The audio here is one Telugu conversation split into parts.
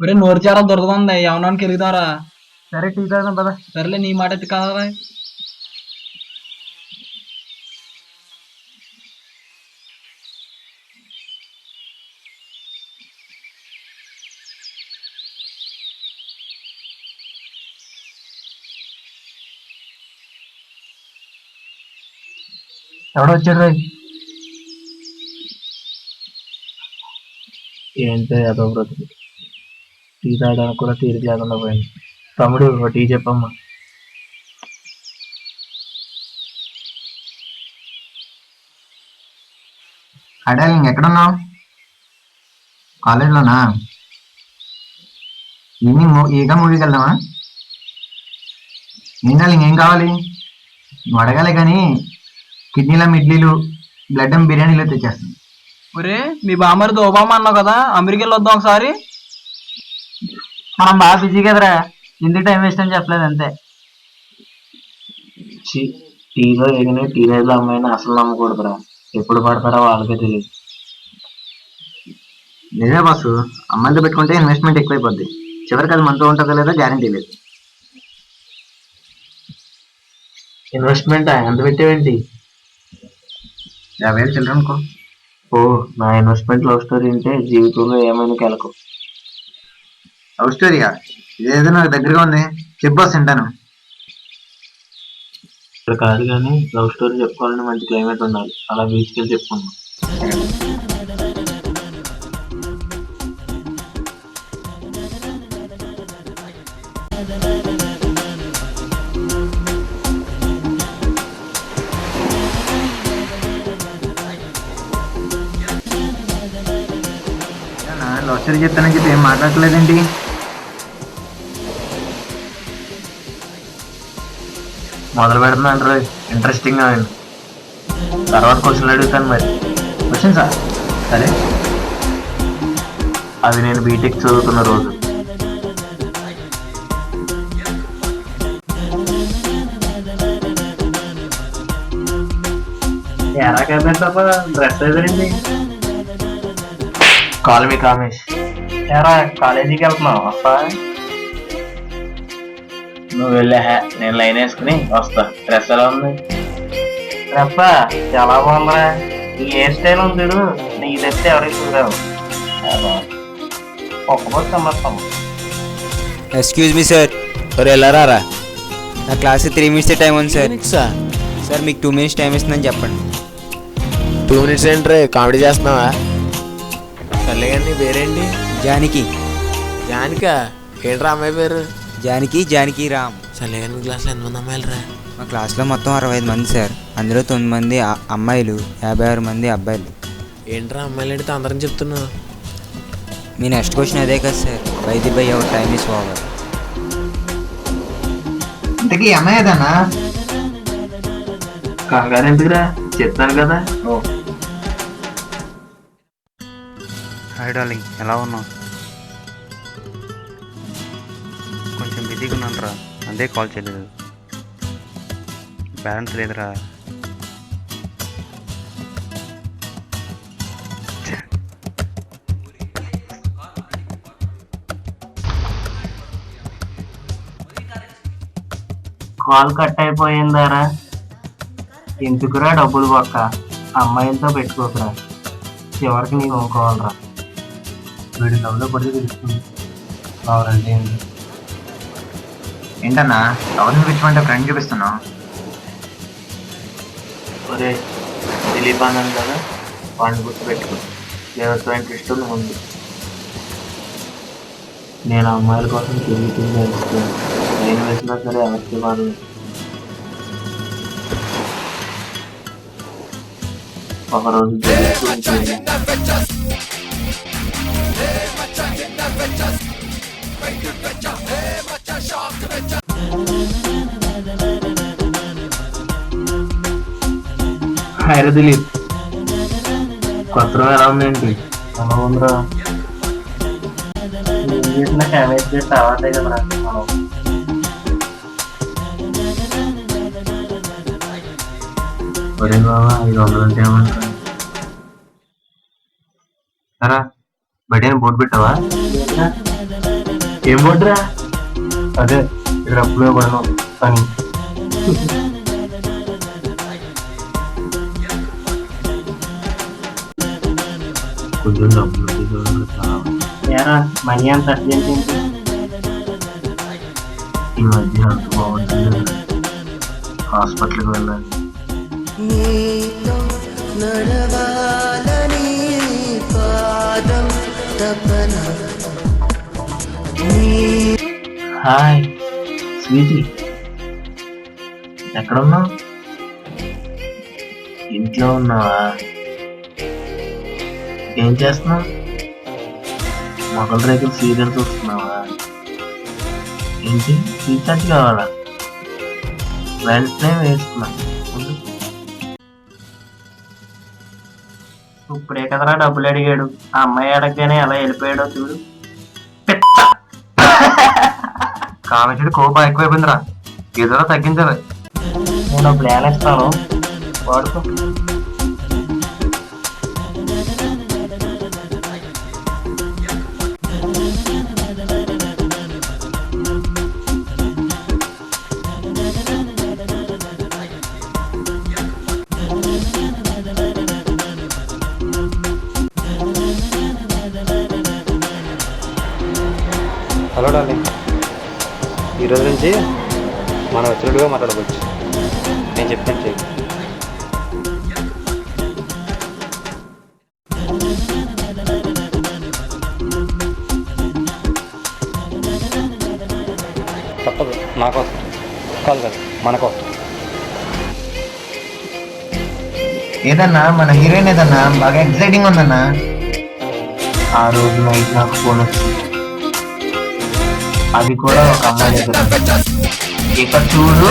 ఒరే నోరు చాలా దొరకదుంది ఎవరికి వెలుగుతారా. సరే టీ తాగుదాం పద. సరేలే నీ మాట అయితే కాదా. ఎవడో వచ్చాడు రా. ఏంటో ఏదో బ్రతుకు, టీ తాగడానికి కూడా తీరిక లేకుండా పోయింది. తమ్ముడు ఒక టీ చెప్పమ్మా. అడాలింగ్ ఎక్కడున్నావు? కాలేజ్లోనా? ఈవినింగ్ ఈగా మూవీకి వెళ్దామా? ఏం డార్లింగ్ ఏం కావాలి? నువ్వు అడగాలి కానీ కిడ్నీల మిడ్లీలు బ్లడ్ బిర్యానీలో తెచ్చేస్తాను. ఒరే మీ బామ్మరిది ఓబామా అన్నావు కదా, అమెరికా వెళ్ళొద్దాం ఒకసారి. మనం బాగా బిజీ కదరా, ఎందుకు టైం వేస్ట్ అని చెప్పలేదు అంతే. టీలో ఎగిన టీనేజ్లో అమ్మాయిని అసలు నమ్మకూడదురా, ఎప్పుడు పడతారో వాళ్ళకే తెలియదు. నిజమే బాసు, అమ్మాయిలతో పెట్టుకుంటే ఇన్వెస్ట్మెంట్ ఎక్కువైపోద్ది, చివరికి అది మనతో ఉంటుందో లేదో గ్యారంటీ లేదు. ఇన్వెస్ట్మెంట్ ఎంత పెట్టేవేంటి? 50,000 చిల్లర అనుకో. ఓ, నా ఇన్వెస్ట్మెంట్ లవ్ స్టోరీ అంటే జీవితంలో ఏమైనా కెలకు. లవ్ స్టోరీయా? ఇదేదో నాకు దగ్గరగా ఉంది, చెప్పు బాస్ వింటాను. ఇక్కడ కాదు కానీ లవ్ స్టోరీ చెప్పుకోవాలని మంచి క్లైమేట్ ఉండాలి, అలా బీచ్కి వెళ్ళి చెప్పుకున్నాం. లవ్ స్టోరీ చెప్తానని చెప్పి ఏం మాట్లాడలేదేంటి? మొదలు పెడుతున్నాను రోజు ఇంట్రెస్టింగ్ గా ఉంది. తర్వాత క్వశ్చన్లు అడుగుతాను మరి. Question sir? సరే. అది నేను బీటెక్ చదువుతున్న రోజు. డ్రెస్ ఎదురండి. Call me Kamesh. ఎరా కాలేజీకి వెళ్తున్నావు వస్తా? నువ్వు వెళ్ళా, నేను లైన్ వేసుకుని వస్తా. డ్రెస్ ఎలా ఉంది? డ్రెస్ చాలా బాగుందా? ఈ హెయిర్ స్టైల్ ఉంది చూడు, నీకు తెస్తే ఎవరికి చూడావు. ఒక్కపోతే సమర్థం. Excuse me sir. సరే వెళ్ళారా? నా క్లాస్ 3 minutes టైం ఉంది సార్. సార్ సార్ మీకు 2 minutes టైం ఇస్తుందని చెప్పండి. 2 minutes ఏంట్రే, కామెడీ చేస్తున్నావా? సర్లే కానీ నీ పేరేంటి? జానకి. జానికా? ఏంట్రా అమ్మాయి పేరు? జానకి రామ్. సర్లే కానీ మీ క్లాస్లో ఎంతమంది అమ్మాయిలు రా? మా క్లాస్లో మొత్తం 65 మంది సార్. అందులో 9 మంది అమ్మాయిలు, 56 మంది అబ్బాయిలు. ఏంట్రా అమ్మాయిలు అంటే అందరం చెప్తున్నావు? మీ నెక్స్ట్ క్వశ్చన్ అదే కదా sir. By the by our time is over. ఇంతకీ అమ్మాయి ఏదన్నా? కంగారు ఎందుకురా, చెప్తాను కదా. హాయ్ డార్లింగ్, ఎలా ఉన్నావు? కొంచెం బిజీగా ఉన్నాను రా, అందే కాల్ చేయలేదు. బ్యాలెన్స్ లేదురా. కాల్ కట్ అయిపోయిందారా? ఎందుకురా డబ్బులు పక్క, అమ్మాయిలతో పెట్టుకోకరా, చివరికి నీకు అనుకోవాలరా. వీడి లవ్లో పడితే తెలుస్తుంది కావాలంటే ఏంటి. ఏంటన్నా ఎవరిని పిలుచుకుంటే ఫ్రెండ్ చూపిస్తున్నావు? ఒరే దిలీప్ అన్నాను కదా, వాడిని గుర్తుపెట్టుకో. ఎవరితో ఇంట్రెస్ట్ ఉంది ముందు. నేను అమ్మాయిల కోసం తిరిగి అనిపిస్తాను. నేను వేసినా సరే ఎవరికి వాళ్ళు. ఒకరోజు హాయ్ దిలీప్, కొత్త ఎలా ఉందేంటి? అలా ఉందిరా. నేను చేసిన డ్యామేజ్ చేసి అవార్డే కదరా. ఒరే బాబా 500 అంటే ఏమంటారు? సరే బయట బోర్డు పెట్టావా? ఏం పడ్డరా? అదే ఇక్కడ అప్పుడే పడను అని. కొంచెం డబ్బులు ఏరా మనీ అంత అర్జెంట్ ఏంటి? ఈ మధ్య అంత బాగుంటుంది, హాస్పిటల్కి వెళ్ళాలి. హాయ్ స్వీటీ, ఎక్కడున్నావు? ఇంట్లో ఉన్నావా? ఏం చేస్తున్నావు? మొగల రేకులు సీరియల్ చూస్తున్నావా? ఏంటి రీఛార్జ్ కావాలా? వెంటనే వేస్తున్నా. ఇప్పుడే కదరా డబ్బులు అడిగాడు, ఆ అమ్మాయి అడగగానే ఎలా వెళ్ళిపోయాడో చూడు. కామెడీ కోపం ఎక్కువైపోయిందిరా, ఏదో తగ్గించాలి. నేను ప్లాన్ ఇస్తాను, వాడుకో. హలో డార్లింగ్, ఈరోజు నుంచి మనం వచ్చినట్టుగా మాట్లాడుకోవచ్చు. నేను చెప్తాను చెయ్యి. తప్పదు, నా కోసం కాదు కాదు, మన కోసం. ఏదన్నా మన హీరోయిన్ ఏదన్నా బాగా ఎక్సైటింగ్ ఉందన్నా. ఆ రోజు నైట్ నాకు ఫోన్ వచ్చింది, అది కూడా ఒక అమ్మాయి దగ్గర. ఇక చూడు,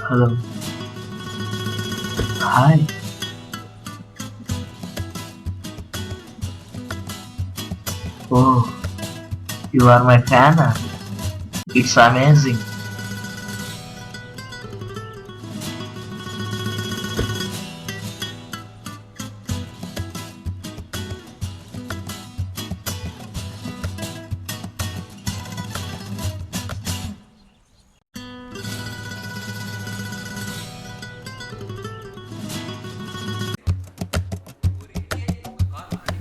hello hi, oh you are my fan, it's amazing.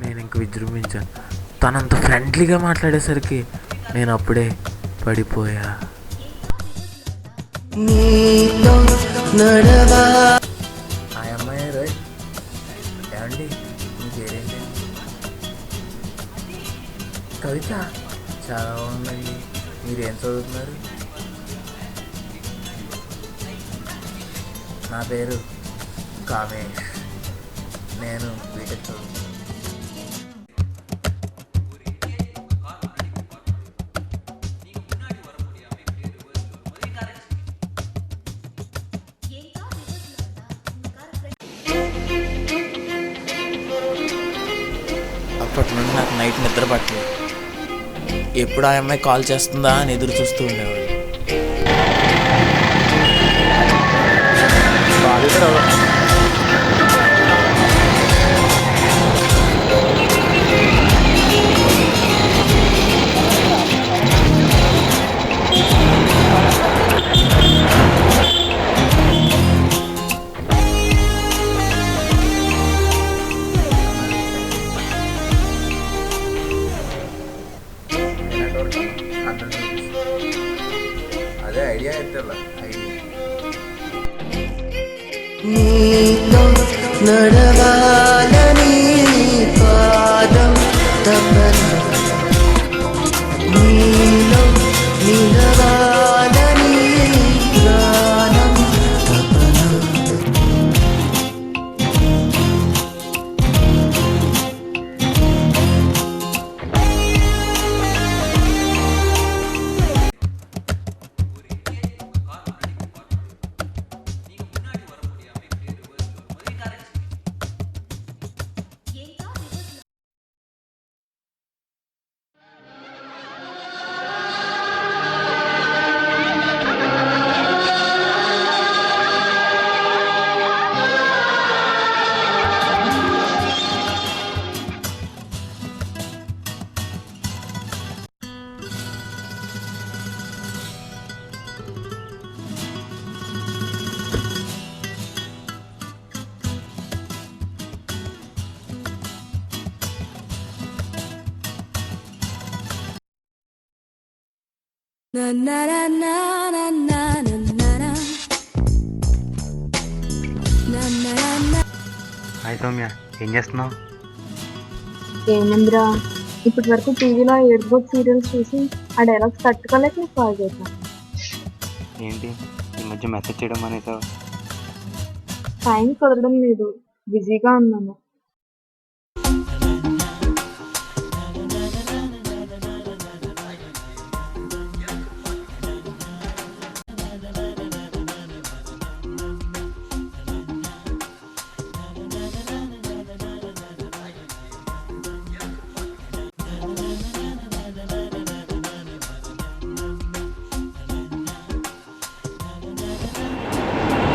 నేను ఇంక విజృంభించాను. తనంత ఫ్రెండ్లీగా మాట్లాడేసరికి నేను అప్పుడే పడిపోయా. ఆ అమ్మాయి రోయ్, ఏమండి మీ పేరేంటి? కవిత, చాలా బాగుందండి. మీరేం చదువుతున్నారు? నా పేరు కామేష్, నేను బీటెక్ చదువుతున్నాను. అప్పటి నుండి నాకు నైట్ నిద్ర పట్టలేదు. ఎప్పుడు ఆ అమ్మాయి కాల్ చేస్తుందా అని ఎదురు చూస్తూ ఉండేవాడు. అదే ఐడియా అయితే నడవాలని పాదం తపన నీలో నిలవాలని ప్రాణం తపన. హాయ్ సౌమ్య, ఏం చేస్తున్నావు? ఏముందిరా, ఇప్పటి వరకు టీవీలో ఏడుబోత్ సీరియల్స్ చూసి ఆ డైలాగ్స్ తట్టుకోలేక నీకు కాల్ చేశాను. ఏంటి ఈ మధ్య మెసేజ్ చేయడం అనేసావు? టైం కుదరడం లేదు, బిజీగా ఉన్నాను.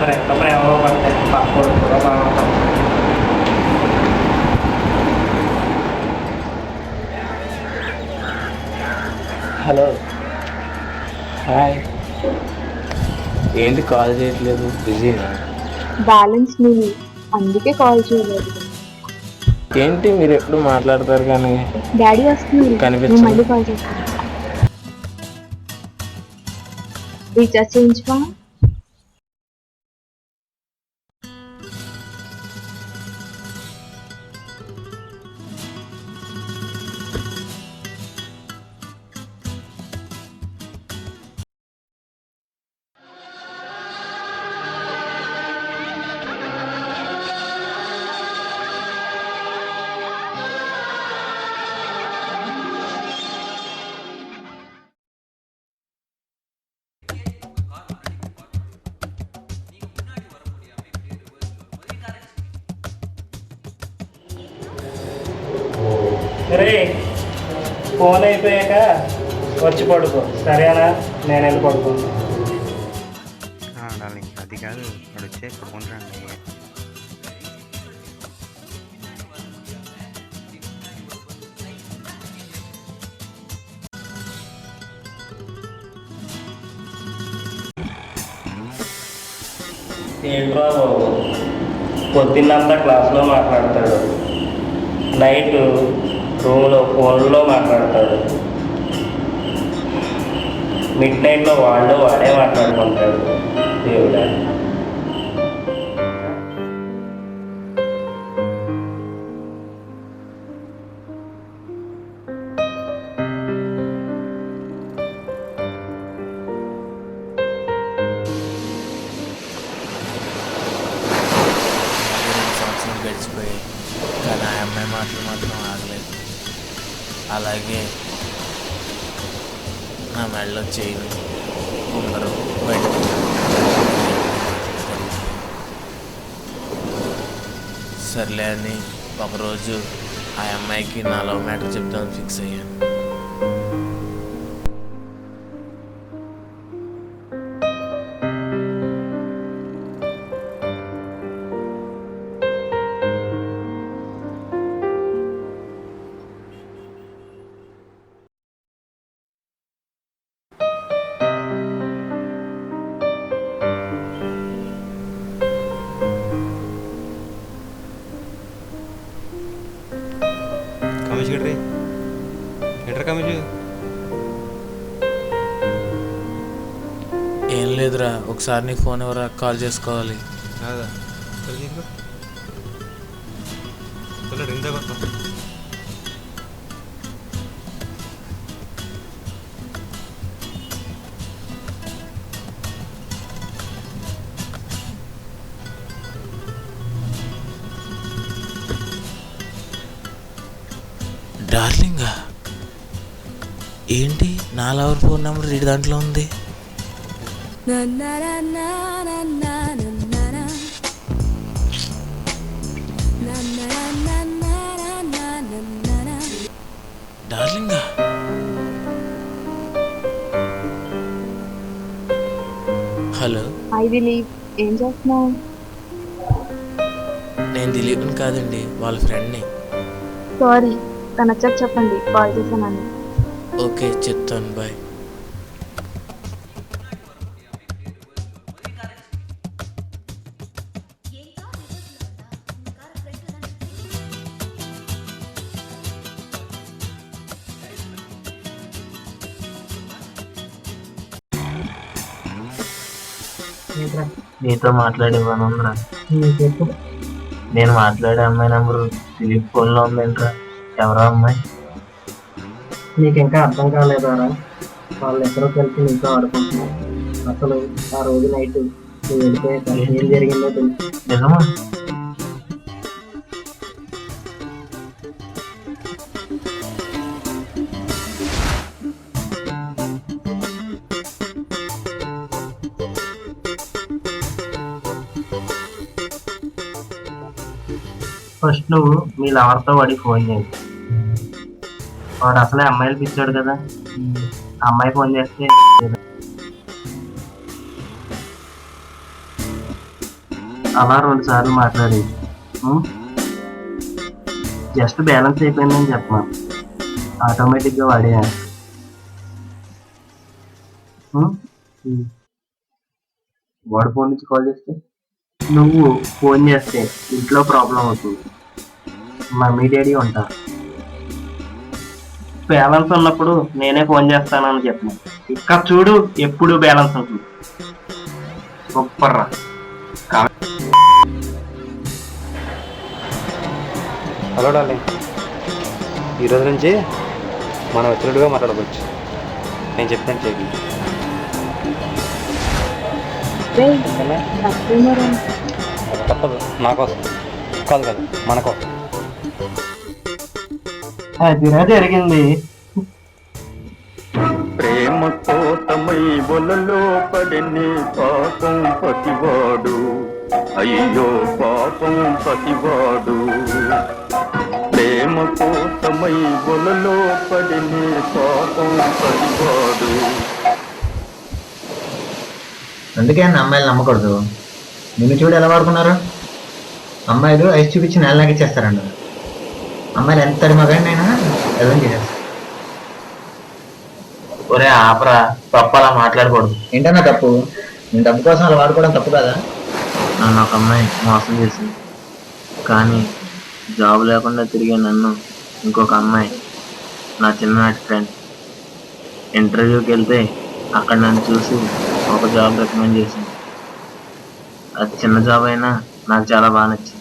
మరి ఎంత ప్రేమలో పడితే పక్కడు కూడా బాగుంటాం. Hello, hi. ఏంటి కాల్ చేయట్లేదు? బిజీనా? బ్యాలెన్స్ నీది, అందుకే కాల్ చేయలేదు. ఏంటి మీరు ఎప్పుడు మాట్లాడతారు కానీ డాడీ వస్తుంది, నేను మళ్ళీ కాల్ చేస్తాను. రీఛార్జ్ చేయించుకో. రే, ఫోన్ అయిపోయాక వచ్చి పడుకో, సరేనా? నేను వెళ్ళి పడుకుంటాను. డార్లింగ్, అది కాదు, వాడు వచ్చే పడుకుంటాను. ఏంట్రా బాబు, పొద్దున్నంతా క్లాస్లో మాట్లాడతాడు, నైట్ రూమ్లో ఫోన్లో మాట్లాడతాడు, మిడ్ నైట్లో వాడే మాట్లాడుకుంటాడు. దేవుడా, గడిచిపోయాయి, కానీ ఆ అమ్మాయి మాత్రం ఆగలేదు. అలాగే నా మెడలో చైన్, ఉంగరం బయటకు సర్లే అని ఒకరోజు ఆ అమ్మాయికి నా లవ్ మ్యాటర్ చెప్తాను ఫిక్స్ అయ్యాను. కమిష్ గడ్రీ ఏంట్రా కమిష్? ఏం లేదురా, ఒకసారి నీ ఫోన్ ఎవరా కాల్ చేసుకోవాలి. కాదా? రింగ్ కొత్త డార్లింగా, ఏంటి నా లవర్ ఫోన్ నెంబర్ ఈ దాంట్లో ఉంది? డార్లింగా, హలో. ఐ దిలీప్, ఏం చేస్తున్నావు? నేను దిలీప్ని కాదండి, వాళ్ళ ఫ్రెండ్ని. సారీ, తన వచ్చాక చెప్పండి కాల్ చేశానని. ఓకే, చెప్తాను, బాయ్. నీతో మాట్లాడే పని ఉందిరా. చెప్పు. నేను మాట్లాడే అమ్మాయి నంబరు దిలీప్ ఫోన్ లో ఉందేంట్రా? ఎవరో అమ్మాయి. నీకు ఇంకా అర్థం కాలేదారా? వాళ్ళిద్దరూ కలిసి నీతో ఆడుకుంటున్నారు. అసలు ఆ రోజు నైట్ నువ్వు వెళ్ళిపోయాక ఏం జరిగిందో తెలుసు. నిజమా? ఫస్ట్ నువ్వు మీ లవర్తో వాడికి ఫోన్ చేయి. వాడు అసలే అమ్మాయిలు పిచ్చాడు కదా. ఆ అమ్మాయి ఫోన్ చేస్తే అలా 2 సార్లు మాట్లాడి జస్ట్ బ్యాలెన్స్ అయిపోయిందని చెప్పమా. ఆటోమేటిక్గా వాడే వాడు ఫోన్ నుంచి కాల్ చేస్తే నువ్వు ఫోన్ చేస్తే ఇంట్లో ప్రాబ్లం అవుతుంది. మమ్మీ డాడీ ఉంటారు. బ్యాలెన్స్ ఉన్నప్పుడు నేనే ఫోన్ చేస్తానని చెప్పను. ఇక్కడ చూడు ఎప్పుడు బ్యాలెన్స్ ఉంటుంది. సూపర్ రా. హలో డార్లింగ్, ఈరోజు నుంచి మనం వచ్చినట్టుగా మాట్లాడుకోవచ్చు. నేను చెప్తాను చెయ్యి. తప్పదు, నా కోసం కాదు కదా, మన కోసం. అదిరా జరిగింది. ప్రేమ కోసమై బొలలో పడిని పాపం పతివాడు, అయ్యో పాపం పతివాడు. ప్రేమ కోసమై బొలలో పడిని పాపం పతివాడు. అందుకే అన్న అమ్మాయిలు నమ్మకూడదు. నిన్ను చూడు ఎలా వాడుకున్నారు. అమ్మాయిలు ఐస్ చూపించి నేలకి ఇచ్చేస్తారన్న. అమ్మాయిలు ఎంత మగాడినైనా ఎదురు చేసేస్తారు. ఒరే ఆపరా, తప్ప అలా మాట్లాడకూడదు. ఏంటన్నా తప్పు? నేను డబ్బు కోసం అలా వాడుకోవడం తప్పు కదా? నన్ను ఒక అమ్మాయి మోసం చేసింది. కానీ జాబ్ లేకుండా తిరిగే నన్ను ఇంకొక అమ్మాయి, నా చిన్ననాటి ఫ్రెండ్, ఇంటర్వ్యూకి వెళ్తే అక్కడ నన్ను చూసి ఒక జాబ్ రికమెండ్ చేసింది. అది చిన్న జాబ్ అయినా నాకు చాలా బాగా నచ్చింది.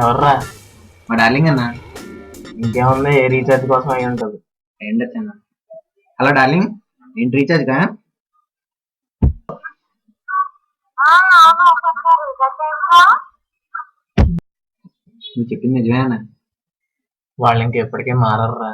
ఎవర్రా? మా డార్లింగ్ అన్న. ఇంకేముంది, ఏ రీఛార్జ్ కోసం అయి ఉంటుంది. ఏంటన్నా? హలో డార్లింగ్, ఏంటి రీఛార్జ్ గా? నువ్వు చెప్పింది నిజమే అన్న. వాళ్ళు ఇంకెప్పటికీ మారర్రా.